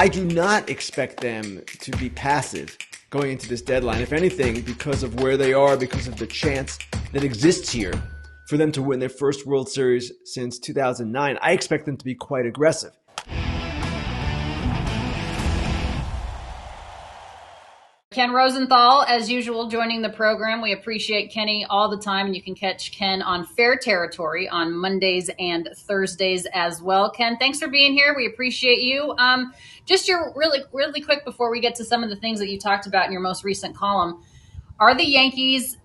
I do not expect them to be passive going into this deadline. If anything, because of where they are, because of the chance that exists here for them to win their first World Series since 2009, I expect them to be quite aggressive. Ken Rosenthal, as usual, joining the program. We appreciate Kenny all the time, and you can catch Ken on Fair Territory on Mondays and Thursdays as well. Ken, thanks for being here. We appreciate you. Just your really quick before we get to some of the things that you talked about in your most recent column. Are the Yankees?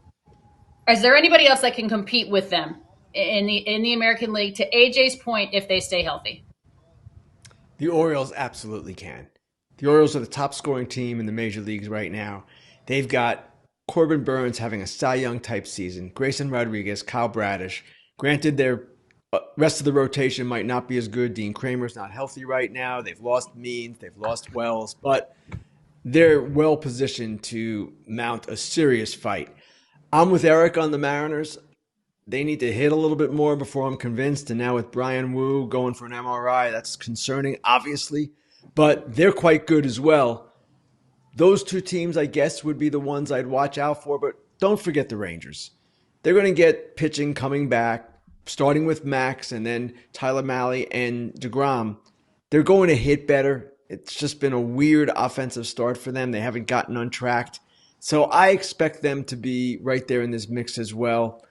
Is there anybody else that can compete with them in the American League? To AJ's point, if they stay healthy, the Orioles absolutely can. The Orioles are the top scoring team in the major leagues right now. They've got Corbin Burns having a Cy Young type season, Grayson Rodriguez, Kyle Bradish. Granted, their rest of the rotation might not be as good. Dean Kramer's not healthy right now. They've lost Means, they've lost Wells, but they're well positioned to mount a serious fight. I'm with Eric on the Mariners. They need to hit a little bit more before I'm convinced. And now with Brian Wu going for an MRI, that's concerning, obviously. But they're quite good as well. Those two teams, I guess, would be the ones I'd watch out for. But don't forget the Rangers. They're going to get pitching coming back, starting with Max and then Tyler Mahle and DeGrom. They're going to hit better. It's just been a weird offensive start for them. They haven't gotten untracked. So I expect them to be right there in this mix as well.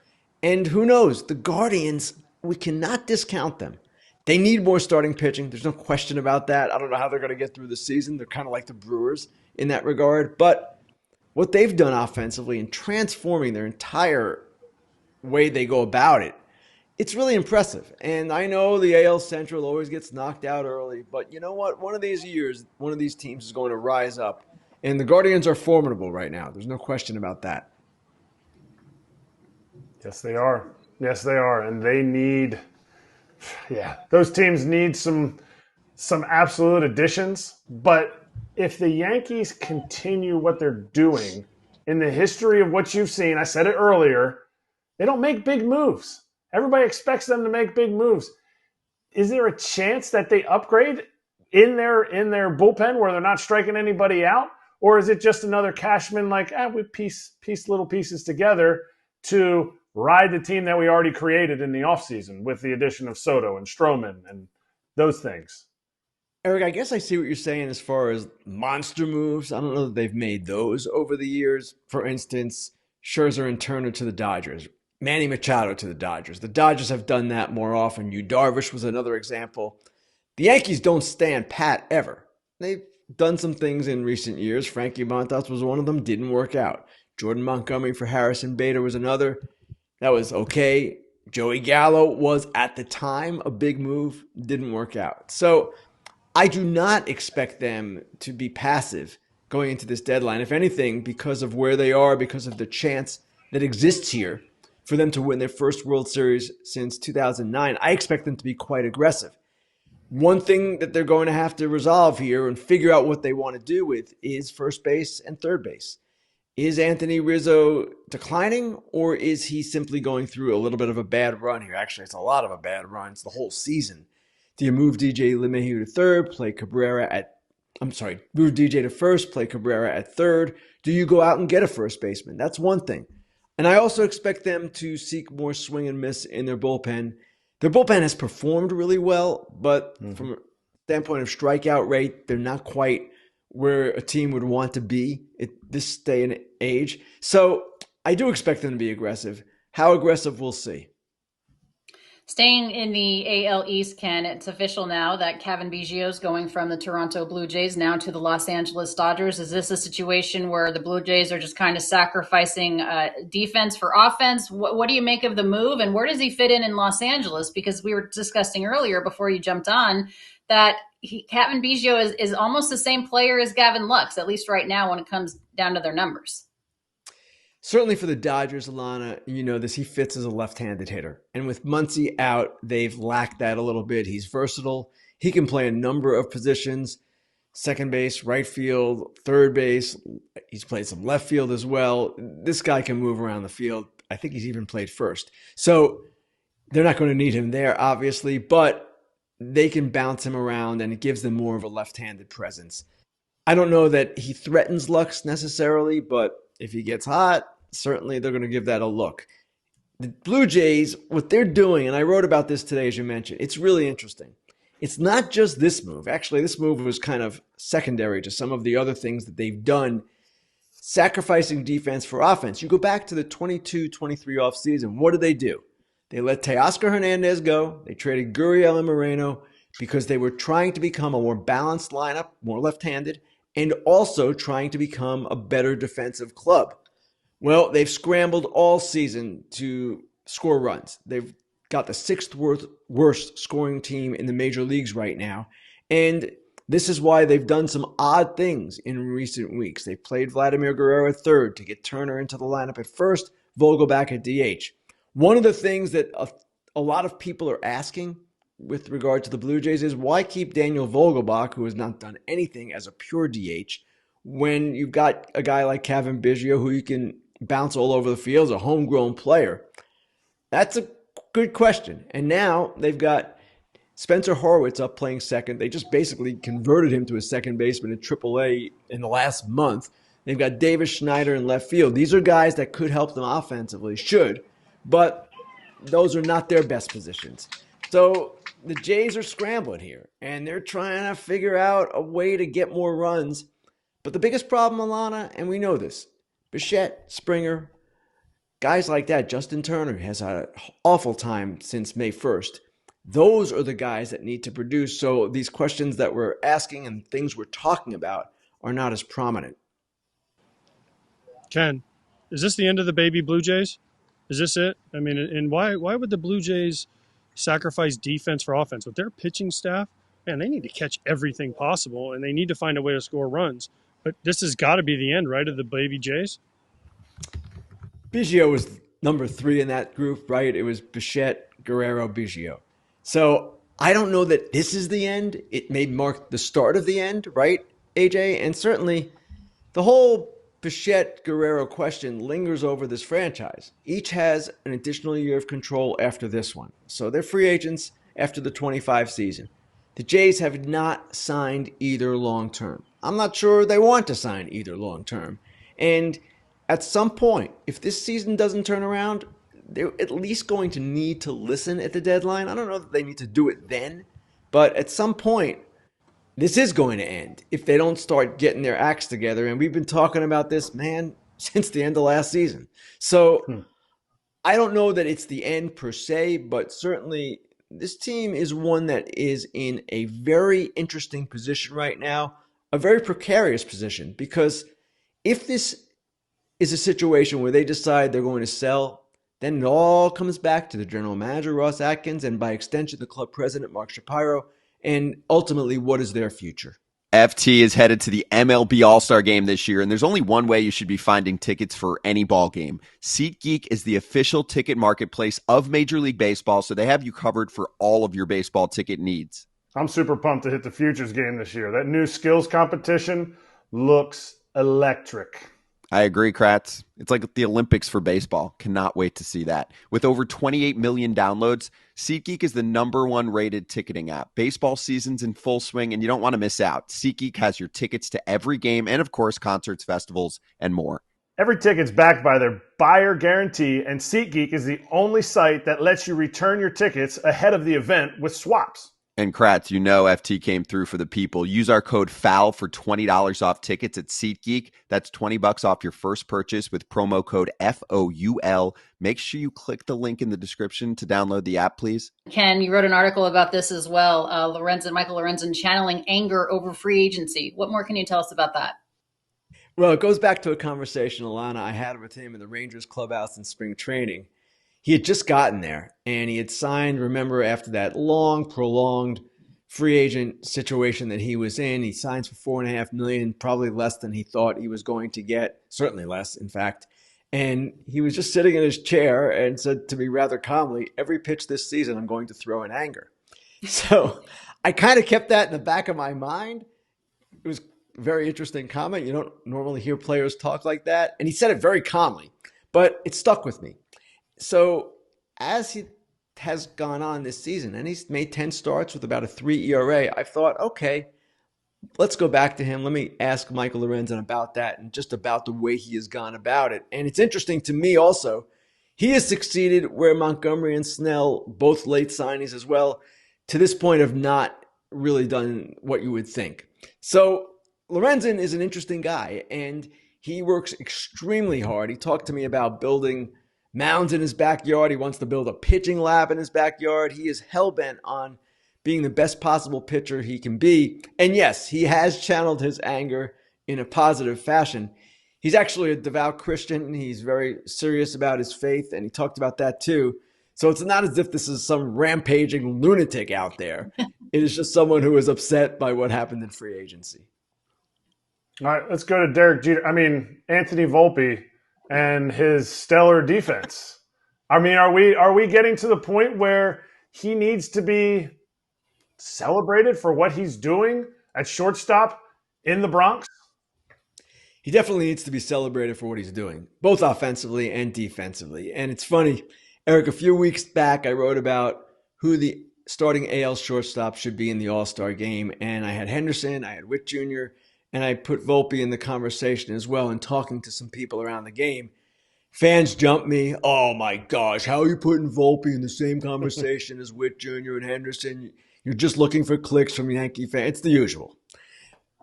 And who knows? The Guardians, we cannot discount them. They need more starting pitching. There's no question about that. I don't know how they're going to get through the season. They're kind of like the Brewers in that regard. But what they've done offensively in transforming their entire way they go about it, it's really impressive. And I know the AL Central always gets knocked out early. But you know what? One of these years, one of these teams is going to rise up. And the Guardians are formidable right now. There's no question about that. Yes, they are. Yes, they are. And they need... Yeah, those teams need some absolute additions. But if the Yankees continue what they're doing in the history of what you've seen, I said it earlier, they don't make big moves. Everybody expects them to make big moves. Is there a chance that they upgrade in their bullpen where they're not striking anybody out? Or is it just another Cashman like, we piece little pieces together to ride the team that we already created in the offseason with the addition of Soto and Stroman and those things? Eric, I guess I see what you're saying as far as monster moves. I don't know that they've made those over the years. For instance, Scherzer and Turner to the Dodgers, Manny Machado to the Dodgers. The Dodgers have done that more often. Yu Darvish was another example. The Yankees don't stand pat ever. They've done some things in recent years. Frankie Montas was one of them, didn't work out. Jordan Montgomery for Harrison Bader was another. That was okay. Joey Gallo was, at the time, a big move. Didn't work out. So I do not expect them to be passive going into this deadline. If anything, because of where they are, because of the chance that exists here for them to win their first World Series since 2009, I expect them to be quite aggressive. One thing that they're going to have to resolve here and figure out what they want to do with is first base and third base. Is Anthony Rizzo declining, or is he simply going through a little bit of a bad run here? Actually, it's a lot of a bad run. It's the whole season. Do you move DJ LeMahieu to third, move DJ to first, play Cabrera at third? Do you go out and get a first baseman? That's one thing. And I also expect them to seek more swing and miss in their bullpen. Their bullpen has performed really well, but from a standpoint of strikeout rate, they're not quite where a team would want to be at this day and age. So I do expect them to be aggressive. How aggressive, we'll see. Staying in the AL East, Ken, it's official now that Cavan Biggio is going from the Toronto Blue Jays now to the Los Angeles Dodgers. Is this a situation where the Blue Jays are just kind of sacrificing defense for offense? What do you make of the move, and where does he fit in Los Angeles? Because we were discussing earlier before you jumped on that Cavan Biggio is almost the same player as Gavin Lux, at least right now when it comes down to their numbers. Certainly for the Dodgers, Alana, you know this, he fits as a left-handed hitter. And with Muncy out, they've lacked that a little bit. He's versatile. He can play a number of positions, second base, right field, third base. He's played some left field as well. This guy can move around the field. I think he's even played first. So they're not going to need him there, obviously. But they can bounce him around and it gives them more of a left-handed presence. I don't know that he threatens Lux necessarily, but if he gets hot, certainly they're going to give that a look. The Blue Jays, what they're doing, and I wrote about this today, as you mentioned, it's really interesting. It's not just this move. Actually, this move was kind of secondary to some of the other things that they've done, sacrificing defense for offense. You go back to the 22-23 offseason. What did they do? They let Teoscar Hernandez go. They traded Gurriel and Moreno because they were trying to become a more balanced lineup, more left-handed, and also trying to become a better defensive club. Well, they've scrambled all season to score runs. They've got the sixth worst scoring team in the major leagues right now. And this is why they've done some odd things in recent weeks. They played Vladimir Guerrero at third to get Turner into the lineup at first, Vogelbach at DH. One of the things that a lot of people are asking with regard to the Blue Jays is why keep Daniel Vogelbach, who has not done anything as a pure DH, when you've got a guy like Cavan Biggio who you can bounce all over the field as a homegrown player? That's a good question. And now they've got Spencer Horwitz up playing second. They just basically converted him to a second baseman in AAA in the last month. They've got Davis Schneider in left field. These are guys that could help them offensively, should, but those are not their best positions. So the Jays are scrambling here, and they're trying to figure out a way to get more runs. But the biggest problem, Alana, and we know this, Bichette, Springer, guys like that, Justin Turner has had an awful time since May 1st. Those are the guys that need to produce. So these questions that we're asking and things we're talking about are not as prominent. Ken, is this the end of the baby Blue Jays? Is this it? I mean, and why would the Blue Jays sacrifice defense for offense? With their pitching staff, man, they need to catch everything possible, and they need to find a way to score runs. But this has got to be the end, right, of the baby Jays? Biggio was number 3 in that group, right? It was Bichette, Guerrero, Biggio. So I don't know that this is the end. It may mark the start of the end, right, AJ? And certainly the whole Bichette Guerrero question lingers over this franchise. Each has an additional year of control after this one. So they're free agents after the 25 season. The Jays have not signed either long term. I'm not sure they want to sign either long term. And at some point, if this season doesn't turn around, they're at least going to need to listen at the deadline. I don't know that they need to do it then, but at some point, this is going to end if they don't start getting their acts together. And we've been talking about this, man, since the end of last season. So I don't know that it's the end per se, but certainly this team is one that is in a very interesting position right now, a very precarious position, because if this is a situation where they decide they're going to sell, then it all comes back to the general manager, Ross Atkins, and by extension, the club president, Mark Shapiro. And ultimately, what is their future? FT is headed to the MLB All-Star Game this year, and there's only one way you should be finding tickets for any ball game. SeatGeek is the official ticket marketplace of Major League Baseball, so they have you covered for all of your baseball ticket needs. I'm super pumped to hit the Futures game this year. That new skills competition looks electric. I agree, Kratz. It's like the Olympics for baseball. Cannot wait to see that. With over 28 million downloads, SeatGeek is the #1 rated ticketing app. Baseball season's in full swing, and you don't want to miss out. SeatGeek has your tickets to every game and, of course, concerts, festivals, and more. Every ticket's backed by their buyer guarantee, and SeatGeek is the only site that lets you return your tickets ahead of the event with swaps. And Kratz, you know FT came through for the people. Use our code FOUL for $20 off tickets at SeatGeek. That's $20 off your first purchase with promo code FOUL. Make sure you click the link in the description to download the app, please. Ken, you wrote an article about this as well. Michael Lorenzen channeling anger over free agency. What more can you tell us about that? Well, it goes back to a conversation, Alana, I had with him in the Rangers clubhouse in spring training. He had just gotten there, and he had signed, remember, after that long, prolonged free agent situation that he was in. He signs for $4.5 million, probably less than he thought he was going to get, certainly less, in fact. And he was just sitting in his chair and said to me rather calmly, every pitch this season I'm going to throw in anger. So I kind of kept that in the back of my mind. It was a very interesting comment. You don't normally hear players talk like that. And he said it very calmly, but it stuck with me. So as he has gone on this season, and he's made 10 starts with about a 3 ERA. I thought, okay, let's go back to him. Let me ask Michael Lorenzen about that and just about the way he has gone about it. And it's interesting to me also, he has succeeded where Montgomery and Snell, both late signings as well, to this point have not really done what you would think. So Lorenzen is an interesting guy, and he works extremely hard. He talked to me about building mounds in his backyard. He wants to build a pitching lab in his backyard. He is hell-bent on being the best possible pitcher he can be. And yes, he has channeled his anger in a positive fashion. He's actually a devout Christian. He's very serious about his faith, and he talked about that too. So it's not as if this is some rampaging lunatic out there. It is just someone who is upset by what happened in free agency. All right, let's go to Derek Jeter. Anthony Volpe and his stellar defense. Are we getting to the point where he needs to be celebrated for what he's doing at shortstop in the Bronx? He definitely needs to be celebrated for what he's doing, both offensively and defensively. And it's funny, Eric, a few weeks back, I wrote about who the starting AL shortstop should be in the All-Star game. And I had Henderson, I had Witt Jr., and I put Volpe in the conversation as well. And talking to some people around the game, fans jumped me. Oh my gosh, how are you putting Volpe in the same conversation as Witt Jr. and Henderson? You're just looking for clicks from Yankee fans. It's the usual.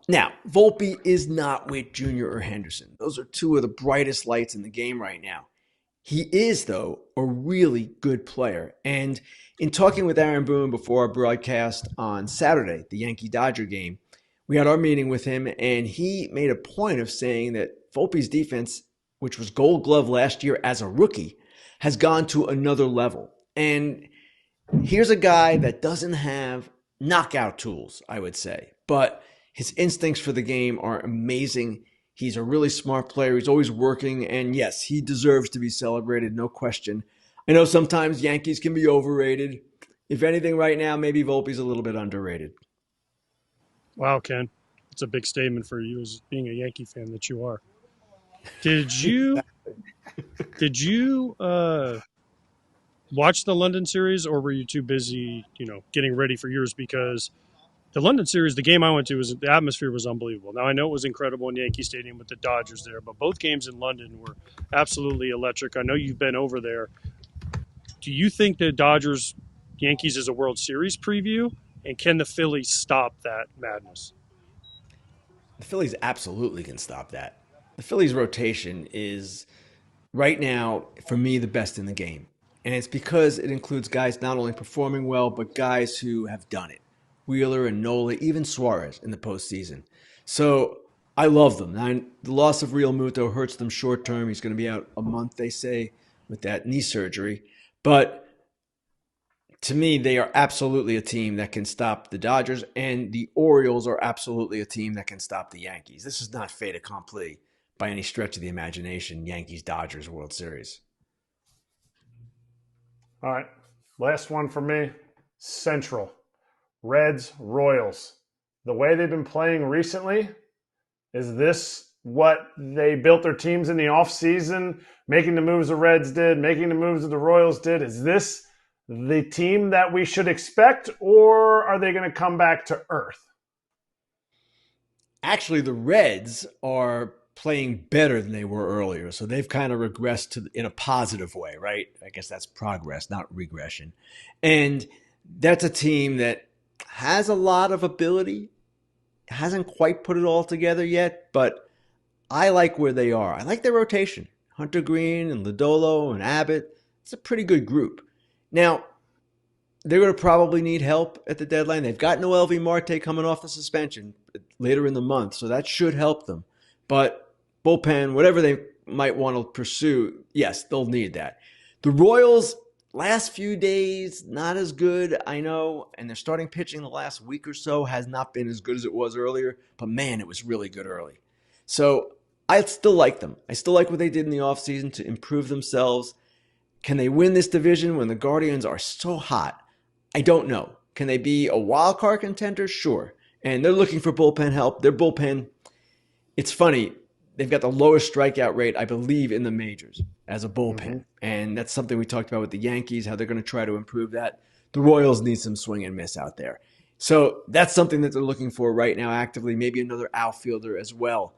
Now, Volpe is not Witt Jr. or Henderson. Those are two of the brightest lights in the game right now. He is, though, a really good player. And in talking with Aaron Boone before our broadcast on Saturday, the Yankee-Dodger game, we had our meeting with him, and he made a point of saying that Volpe's defense, which was Gold Glove last year as a rookie, has gone to another level. And here's a guy that doesn't have knockout tools, I would say, but his instincts for the game are amazing. He's a really smart player. He's always working, and yes, he deserves to be celebrated, no question. I know sometimes Yankees can be overrated. If anything, right now, maybe Volpe's a little bit underrated. Wow, Ken. It's a big statement for you as being a Yankee fan that you are. Did you watch the London series, or were you too busy, getting ready for yours? Because the London series, the game I went to, the atmosphere was unbelievable. Now, I know it was incredible in Yankee Stadium with the Dodgers there, but both games in London were absolutely electric. I know you've been over there. Do you think the Dodgers-Yankees is a World Series preview? And can the Phillies stop that madness? The Phillies absolutely can stop that. The Phillies rotation is right now, for me, the best in the game. And it's because it includes guys not only performing well, but guys who have done it. Wheeler and Nola, even Suarez in the postseason. So I love them. Now, the loss of Real Muto hurts them short term. He's going to be out a month, they say, with that knee surgery. But to me, they are absolutely a team that can stop the Dodgers, and the Orioles are absolutely a team that can stop the Yankees. This is not fait accompli by any stretch of the imagination, Yankees-Dodgers World Series. All right, last one for me, Central. Reds, Royals. The way they've been playing recently, is this what they built their teams in the offseason, making the moves the Reds did, making the moves that the Royals did? Is this the team that we should expect, or are they going to come back to earth? Actually, the Reds are playing better than they were earlier, so they've kind of regressed in a positive way, right? I guess that's progress, not regression. And that's a team that has a lot of ability, hasn't quite put it all together yet, but I like where they are. I like their rotation. Hunter Green and Lodolo and Abbott. It's a pretty good group. Now, they're going to probably need help at the deadline. They've got Noelvi Marte coming off the suspension later in the month, so that should help them. But bullpen, whatever they might want to pursue, yes, they'll need that. The Royals, last few days, not as good, I know, and their starting pitching the last week or so has not been as good as it was earlier, but man, it was really good early. So I still like them. I still like what they did in the offseason to improve themselves. Can they win this division when the Guardians are so hot? I don't know. Can they be a wild card contender? Sure. And they're looking for bullpen help. Their bullpen, it's funny. they've got the lowest strikeout rate, I believe, in the majors as a bullpen. And that's something we talked about with the Yankees, how they're going to try to improve that. The Royals need some swing and miss out there. So that's something that they're looking for right now actively, maybe another outfielder as well.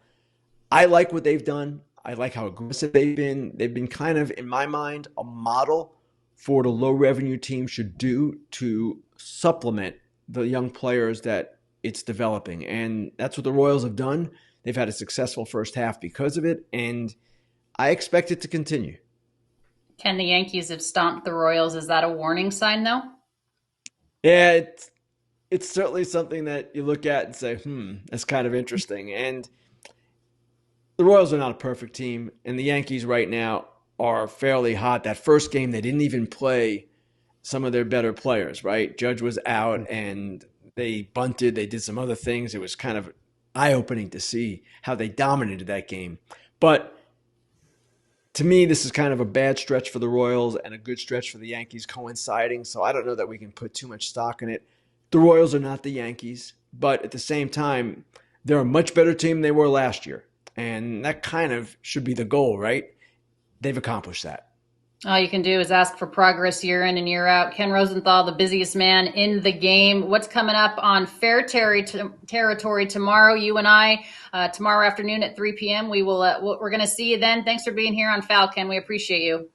I like what they've done. I like how aggressive they've been. They've been kind of, in my mind, a model for what a low-revenue team should do to supplement the young players that it's developing. And that's what the Royals have done. They've had a successful first half because of it, and I expect it to continue. Can the Yankees have stomped the Royals? Is that a warning sign, though? Yeah, it's certainly something that you look at and say, that's kind of interesting. And the Royals are not a perfect team, and the Yankees right now are fairly hot. That first game, they didn't even play some of their better players, right? Judge was out, and they bunted. They did some other things. It was kind of eye-opening to see how they dominated that game. But to me, this is kind of a bad stretch for the Royals and a good stretch for the Yankees coinciding, so I don't know that we can put too much stock in it. The Royals are not the Yankees, but at the same time, they're a much better team than they were last year. And that kind of should be the goal, right? They've accomplished that. All you can do is ask for progress year in and year out. Ken Rosenthal, the busiest man in the game. What's coming up on Fair Territory tomorrow? You and I, tomorrow afternoon at 3 p.m. We're going to see you then. Thanks for being here on Foul, Ken. We appreciate you.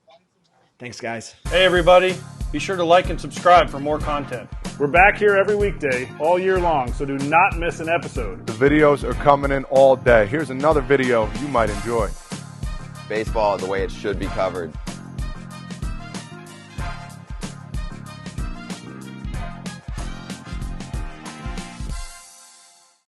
Thanks, guys. Hey, everybody. Be sure to like and subscribe for more content. We're back here every weekday, all year long, so do not miss an episode. The videos are coming in all day. Here's another video you might enjoy. Baseball the way it should be covered.